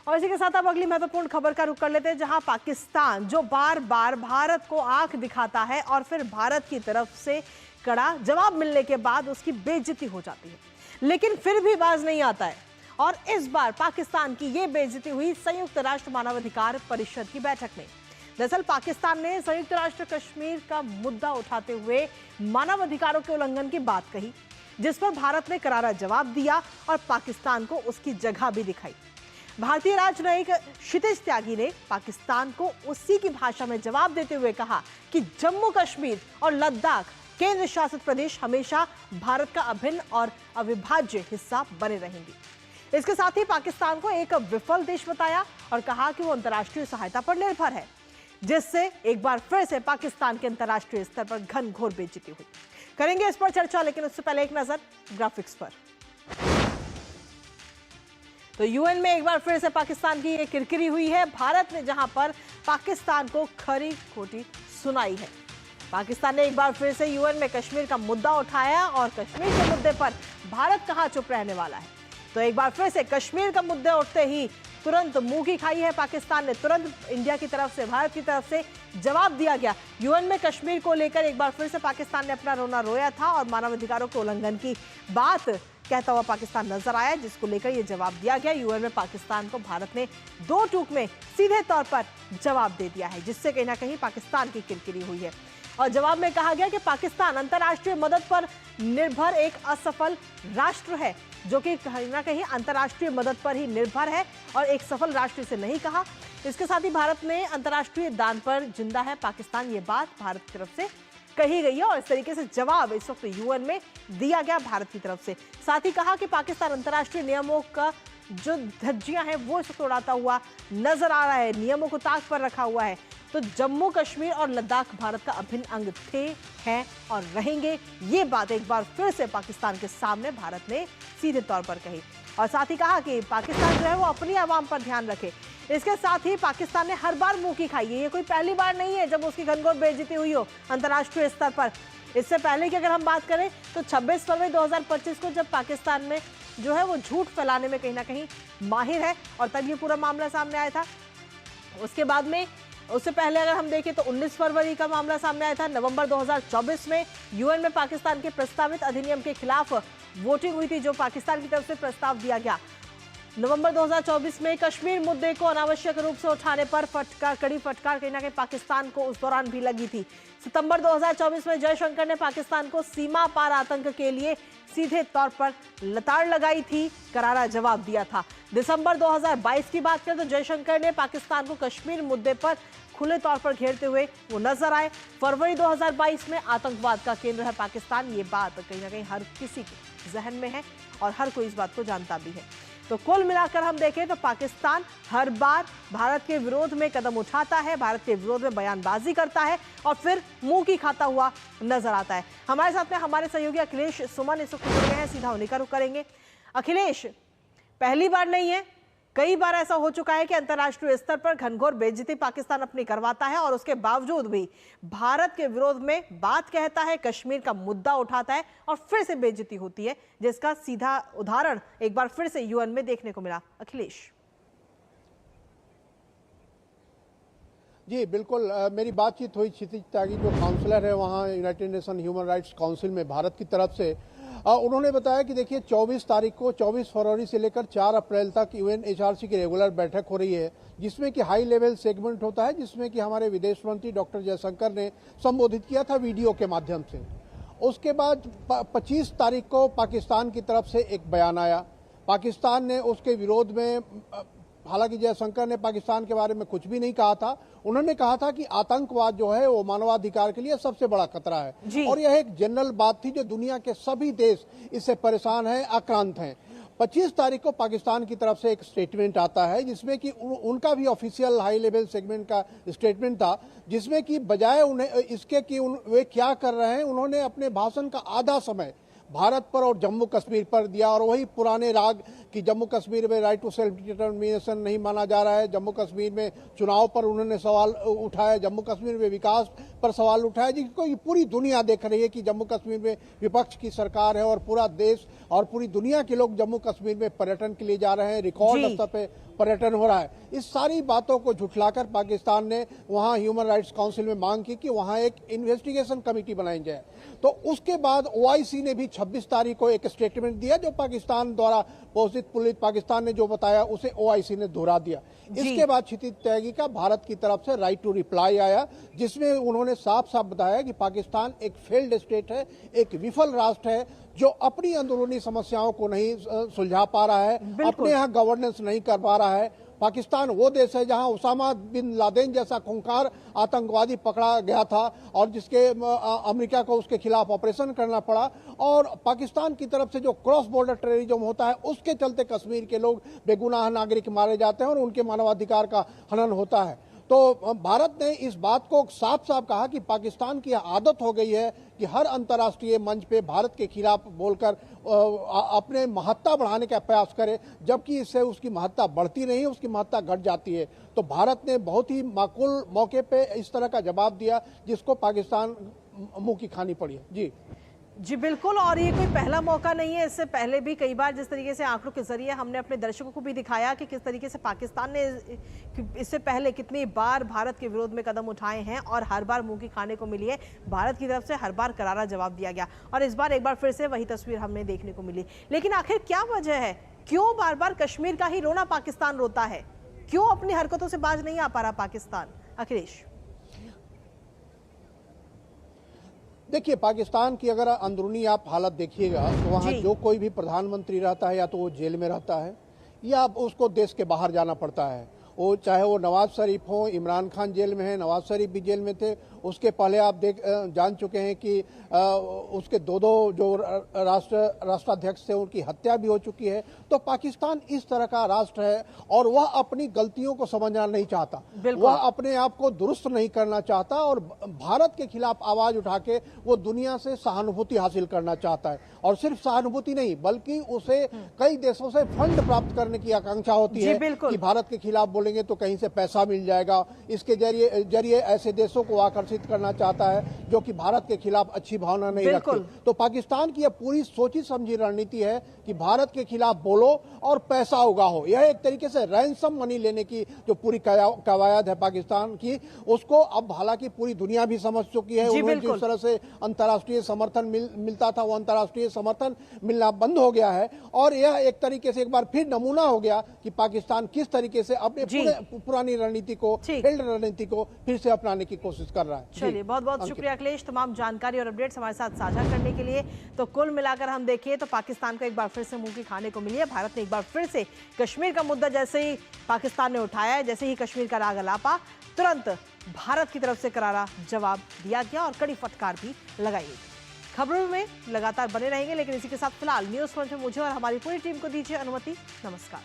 और इसी के साथ अब अगली महत्वपूर्ण खबर का रुख कर लेते हैं, जहां पाकिस्तान जो बार बार भारत को आंख दिखाता है और फिर भारत की तरफ से कड़ा जवाब मिलने के बाद उसकी बेइज्जती हो जाती है, लेकिन फिर भी बाज नहीं आता है। और इस बार पाकिस्तान की यह बेइज्जती हुई संयुक्त राष्ट्र मानवाधिकार परिषद की बैठक में। दरअसल पाकिस्तान ने संयुक्त राष्ट्र कश्मीर का मुद्दा उठाते हुए मानवाधिकारों के उल्लंघन की बात कही, जिस पर भारत ने करारा जवाब दिया और पाकिस्तान को उसकी जगह भी दिखाई। भारतीय राजनयिक क्षितिज त्यागी ने पाकिस्तान को उसी की भाषा में जवाब देते हुए कहा कि जम्मू कश्मीर और लद्दाख केंद्र शासित प्रदेश हमेशा भारत का अभिन्न और अविभाज्य हिस्सा बने रहेंगे। इसके साथ ही पाकिस्तान को एक विफल देश बताया और कहा कि वो अंतर्राष्ट्रीय सहायता पर निर्भर है, जिससे एक बार फिर से पाकिस्तान के अंतर्राष्ट्रीय स्तर पर घनघोर बेइज्जती हुई। करेंगे इस पर चर्चा, लेकिन उससे पहले एक नजर ग्राफिक्स पर। तो यूएन में एक बार फिर से पाकिस्तान की ये किरकिरी हुई है। भारत ने जहां पर पाकिस्तान को खरी खोटी सुनाई है। पाकिस्तान ने एक बार फिर से यूएन में कश्मीर का मुद्दा उठाया और कश्मीर के मुद्दे पर भारत कहां चुप रहने वाला है। तो एक बार फिर से कश्मीर का मुद्दा उठते ही तुरंत मुंह की खाई है पाकिस्तान ने। तुरंत इंडिया की तरफ से, भारत की तरफ से जवाब दिया गया। यूएन में कश्मीर को लेकर एक बार फिर से पाकिस्तान ने अपना रोना रोया था और मानवाधिकारों के उल्लंघन की बात कहता हुआ पाकिस्तान नजर आया, जिसको लेकर यह जवाब दिया गया। यूएन में पाकिस्तान को भारत ने दो टूक में सीधे तौर पर जवाब दे दिया है, जिससे कहीं ना कहीं पाकिस्तान की किरकिरी हुई है। और जवाब में कहा गया कि पाकिस्तान अंतर्राष्ट्रीय मदद पर निर्भर एक असफल राष्ट्र है, जो कि कहीं ना कहीं अंतर्राष्ट्रीय मदद पर ही निर्भर है और एक सफल राष्ट्र से नहीं कहा। इसके साथ ही भारत में अंतर्राष्ट्रीय दान पर जिंदा है पाकिस्तान, ये बात भारत की तरफ से कही गई है और इस तरीके से जवाब इस वक्त यूएन में दिया गया भारत की तरफ से। साथ ही कहा कि पाकिस्तान अंतर्राष्ट्रीय नियमों का जो धज्जियां हैं वो इस वक्त उड़ाता हुआ नजर आ रहा है, नियमों को ताक पर रखा हुआ है। तो जम्मू कश्मीर और लद्दाख भारत का अभिन्न अंग थे, हैं और रहेंगे, ये बात एक बार फिर से पाकिस्तान के सामने भारत ने सीधे तौर पर कही। और साथ ही कहा कि पाकिस्तान जो है वो अपनी आवाम पर ध्यान रखे। इसके साथ ही पाकिस्तान ने हर बार मुंह की खाई है, ये कोई पहली बार नहीं है जब उसकी घनघोर बेइज्जती हुई हो अंतर्राष्ट्रीय स्तर पर। इससे पहले की अगर हम बात करें तो 26 फरवरी 2025 को जब पाकिस्तान में जो है वो झूठ फैलाने में कहीं ना कहीं माहिर है और तब ये पूरा मामला सामने आया था। उसके बाद में उससे पहले अगर हम देखें तो 19 फरवरी का मामला सामने आया था। नवंबर 2024 में यूएन में पाकिस्तान के प्रस्तावित अधिनियम के खिलाफ वोटिंग हुई थी, जो पाकिस्तान की तरफ से प्रस्ताव दिया गया। नवंबर 2024 में कश्मीर मुद्दे को अनावश्यक रूप से उठाने पर कड़ी फटकार कहीं ना कहीं पाकिस्तान को उस दौरान भी लगी थी। सितंबर 2024 में जयशंकर ने पाकिस्तान को सीमा पार आतंक के लिए सीधे तौर पर लताड़ लगाई थी, करारा जवाब दिया था। दिसंबर 2022 की बात करें तो जयशंकर ने पाकिस्तान को कश्मीर मुद्दे पर खुले तौर पर घेरते हुए वो नजर आए। फरवरी 2022 में आतंकवाद का केंद्र है पाकिस्तान, ये बात कहीं ना कहीं हर किसी के जहन में है और हर कोई इस बात को जानता भी है। तो कुल मिलाकर हम देखें तो पाकिस्तान हर बार भारत के विरोध में कदम उठाता है, भारत के विरोध में बयानबाजी करता है और फिर मुंह की खाता हुआ नजर आता है। हमारे साथ में हमारे सहयोगी अखिलेश सुमन इस वक्त जुड़ गए हैं, सीधा उन्हीं का रुख करेंगे। अखिलेश, पहली बार नहीं है, कई बार ऐसा हो चुका है कि अंतर्राष्ट्रीय स्तर पर घनघोर बेइज्जती पाकिस्तान अपनी करवाता है और उसके बावजूद भी भारत के विरोध में बात कहता है, कश्मीर का मुद्दा उठाता है और फिर से बेइज्जती होती है, जिसका सीधा उदाहरण एक बार फिर से यूएन में देखने को मिला। अखिलेश जी बिल्कुल, मेरी बातचीत हुई क्षितिज त्यागी जो काउंसलर है वहाँ United nation human rights council में भारत की तरफ से। उन्होंने बताया कि देखिए 24 तारीख को 24 फरवरी से लेकर 4 अप्रैल तक यूएनएचआरसी की रेगुलर बैठक हो रही है, जिसमें कि हाई लेवल सेगमेंट होता है, जिसमें कि हमारे विदेश मंत्री डॉक्टर जयशंकर ने संबोधित किया था वीडियो के माध्यम से। उसके बाद 25 तारीख को पाकिस्तान की तरफ से एक बयान आया। पाकिस्तान ने उसके विरोध में, हालांकि जयशंकर ने पाकिस्तान के बारे में कुछ भी नहीं कहा था, उन्होंने कहा था कि आतंकवाद जो है वो मानवाधिकार के लिए सबसे बड़ा खतरा है और यह एक जनरल बात थी जो दुनिया के सभी देश इससे परेशान हैं, आक्रांत हैं। 25 तारीख को पाकिस्तान की तरफ से एक स्टेटमेंट आता है, जिसमें कि उनका भी ऑफिशियल हाई लेवल सेगमेंट का स्टेटमेंट था, जिसमें कि बजाय उन्हें इसके कि वे क्या कर रहे हैं, उन्होंने अपने भाषण का आधा समय भारत पर और जम्मू कश्मीर पर दिया और वही पुराने राग कि जम्मू कश्मीर में राइट टू सेल्फ डिटर्मिनेशन नहीं माना जा रहा है, जम्मू कश्मीर में चुनाव पर उन्होंने सवाल उठाया, जम्मू कश्मीर में विकास पर सवाल उठाया, जिसको ये पूरी दुनिया देख रही है कि जम्मू कश्मीर में विपक्ष की सरकार है और पूरा देश और पूरी दुनिया के लोग जम्मू कश्मीर में पर्यटन के लिए जा रहे हैं, रिकॉर्ड स्तर पे पर्यटन हो रहा है। इस सारी बातों को झुठलाकर पाकिस्तान ने वहां ह्यूमन राइट्स काउंसिल में मांग की कि वहां एक इन्वेस्टिगेशन कमेटी बनाई जाए। तो उसके बाद ओआईसी ने भी 26 तारीख को एक स्टेटमेंट दिया, जो पाकिस्तान द्वारा पोषित पुलिस पाकिस्तान ने जो बताया उसे ओआईसी ने दोहरा दिया। इसके बाद क्षितिज त्यागी का भारत की तरफ से राइट टू रिप्लाई आया, जिसमें उन्होंने साफ साफ बताया कि पाकिस्तान एक फेल्ड स्टेट है, एक विफल राष्ट्र है, जो अपनी अंदरूनी समस्याओं को नहीं सुलझा पा रहा है, अपने यहाँ गवर्नेंस नहीं कर पा रहा है। पाकिस्तान वो देश है जहां उसामा बिन लादेन जैसा खूंखार आतंकवादी पकड़ा गया था और जिसके अमेरिका को उसके खिलाफ ऑपरेशन करना पड़ा, और पाकिस्तान की तरफ से जो क्रॉस बॉर्डर टेररिज्म होता है उसके चलते कश्मीर के लोग बेगुनाह नागरिक मारे जाते हैं और उनके मानवाधिकार का हनन होता है। तो भारत ने इस बात को साफ साफ कहा कि पाकिस्तान की आदत हो गई है कि हर अंतर्राष्ट्रीय मंच पे भारत के खिलाफ बोलकर अपने महत्ता बढ़ाने का प्रयास करे, जबकि इससे उसकी महत्ता बढ़ती नहीं, उसकी महत्ता घट जाती है। तो भारत ने बहुत ही माकूल मौके पे इस तरह का जवाब दिया, जिसको पाकिस्तान मुंह की खानी पड़ी है। जी बिल्कुल, और ये कोई पहला मौका नहीं है। इससे पहले भी कई बार जिस तरीके से आंकड़ों के जरिए हमने अपने दर्शकों को भी दिखाया कि किस तरीके से पाकिस्तान ने इससे पहले कितनी बार भारत के विरोध में कदम उठाए हैं और हर बार मुंह की खाने को मिली है। भारत की तरफ से हर बार करारा जवाब दिया गया और इस बार एक बार फिर से वही तस्वीर हमें देखने को मिली। लेकिन आखिर क्या वजह है, क्यों बार बार कश्मीर का ही रोना पाकिस्तान रोता है? क्यों अपनी हरकतों से बाज नहीं आ पा रहा पाकिस्तान? अखिलेश, देखिए, पाकिस्तान की अगर अंदरूनी आप हालत देखिएगा तो वहाँ जो कोई भी प्रधानमंत्री रहता है या तो वो जेल में रहता है या उसको देश के बाहर जाना पड़ता है। वो चाहे वो नवाज शरीफ हो, इमरान खान जेल में है, नवाज शरीफ भी जेल में थे। उसके पहले आप जान चुके हैं कि उसके दो जो राष्ट्राध्यक्ष थे उनकी हत्या भी हो चुकी है। तो पाकिस्तान इस तरह का राष्ट्र है और वह अपनी गलतियों को समझना नहीं चाहता, वह अपने आप को दुरुस्त नहीं करना चाहता और भारत के खिलाफ आवाज उठा के वो दुनिया से सहानुभूति हासिल करना चाहता है। और सिर्फ सहानुभूति नहीं, बल्कि उसे कई देशों से फंड प्राप्त करने की आकांक्षा होती है कि भारत के खिलाफ बोलेंगे तो कहीं से पैसा मिल जाएगा। इसके जरिए ऐसे देशों को आकर्षित करना चाहता है जो कि भारत के खिलाफ अच्छी भावना नहीं रखते। तो पाकिस्तान की यह पूरी सोची समझी रणनीति है कि भारत के खिलाफ बोलो और पैसा उगाओ। यह एक तरीके से रैंसम मनी लेने की जो पूरी कवायद है पाकिस्तान की, उसको अब हालांकि पूरी दुनिया भी समझ चुकी है। उन्हें जिस तरह से अंतर्राष्ट्रीय समर्थन मिलता था, वो अंतर्राष्ट्रीय समर्थन मिलना बंद हो गया है और यह एक तरीके से एक बार फिर नमूना हो गया कि पाकिस्तान किस तरीके से अपने पुरानी रणनीति को, फेल्ड रणनीति को फिर से अपनाने की कोशिश कर रहा है। चलिए, बहुत बहुत शुक्रिया अखिलेश, तमाम जानकारी और अपडेट्स हमारे साथ साझा करने के लिए। तो कुल मिलाकर हम देखिए तो पाकिस्तान को एक बार फिर से मुंह की खाने को मिली है। भारत ने एक बार फिर से कश्मीर का मुद्दा जैसे ही पाकिस्तान ने उठाया है, जैसे ही कश्मीर का राग अलापा, तुरंत भारत की तरफ से करारा जवाब दिया गया और कड़ी फटकार भी लगाई गई। खबरों में लगातार बने रहेंगे, लेकिन इसी के साथ फिलहाल न्यूज़ फ्रंट में मुझे और हमारी पूरी टीम को दीजिए अनुमति। नमस्कार।